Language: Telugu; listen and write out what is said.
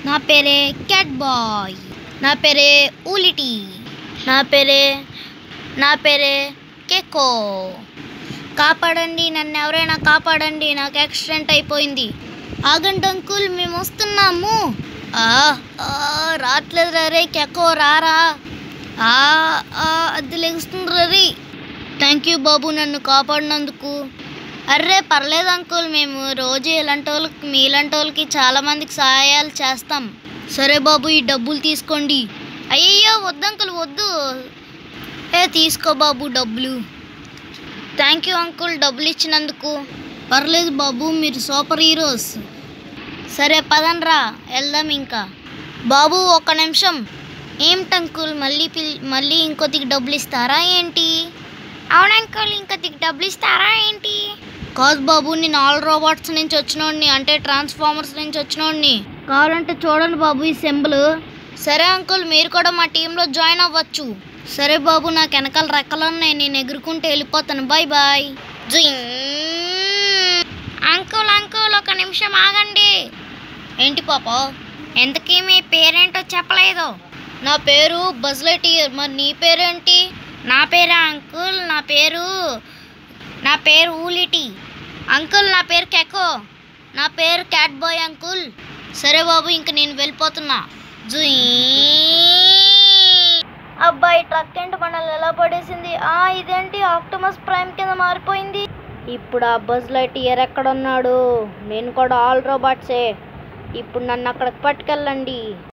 నా పేరే క్యాట్ బాయ్. నా పేరే ఊలిటీ. నా పేరే కేకో. కాపాడండి, నన్ను ఎవరైనా కాపాడండి, నాకు యాక్సిడెంట్ అయిపోయింది. ఆగండి అంకుల్, మేము వస్తున్నాము. రావట్లేదు రే కేకో, రారా. అది లెగుస్తుంది రీ. థ్యాంక్ యూ బాబు నన్ను కాపాడినందుకు. అర్రే పర్లేదు అంకుల్, మేము రోజు మీలాంటి వాళ్ళకి చాలామందికి సహాయాలు చేస్తాం. సరే బాబు, ఈ డబ్బులు తీసుకోండి. అయ్యయ్యో వద్దు అంకుల్, వద్దు. తీసుకో బాబు డబ్బులు. థ్యాంక్ యూ అంకుల్ డబ్బులు ఇచ్చినందుకు. పర్లేదు బాబు, మీరు సూపర్ హీరోస్. సరే పదండ్రా వెళ్దాం ఇంకా. బాబు ఒక్క నిమిషం. ఏమిటి అంకుల్, మళ్ళీ ఇంకొద్దికి డబ్బులు ఇస్తారా ఏంటి? అవును అంకుల్, ఇంకొద్దికి డబ్బులు ఇస్తారా ఏంటి? కాదు బాబు, నేను ఆల్ రోబోట్స్ నుంచి వచ్చినోడిని, అంటే ట్రాన్స్ఫార్మర్స్ నుంచి వచ్చినోడిని. కావాలంటే చూడండి బాబు ఈ సింబల్. సరే అంకుల్, మీరు కూడా మా టీంలో జాయిన్ అవ్వచ్చు. సరే బాబు, నాకు వెనకాల రెక్కలున్నాయి, నేను ఎగురుకుంటూ వెళ్ళిపోతాను. Bye bye. అంకుల్ ఒక నిమిషం ఆగండి. ఏంటి పాప, ఎందుకీ మీ పేరేంటో చెప్పలేదు? నా పేరు బజ్ లైట్ఇయర్. మరి నీ పేరేంటి? నా పేరా అంకుల్? నా పేరు ఊలిటీ. అంకుల్ నా పేరు కేకో. నా పేరు క్యాట్ బాయ్ అంకుల్. సరే బాబు, ఇంక నేను వెళ్ళిపోతున్నా. అబ్బాయి ట్రక్ ఏంటి మనల్ని ఎలా పడేసింది? ఇదేంటి ఆప్టిమస్ ప్రైమ్ కింద మారిపోయింది. ఇప్పుడు ఆ బజ్ లైట్ఇయర్ ఎక్కడున్నాడు? నేను కూడా ఆల్ రోబోట్సే. ఇప్పుడు నన్ను అక్కడికి పట్టుకెళ్ళండి.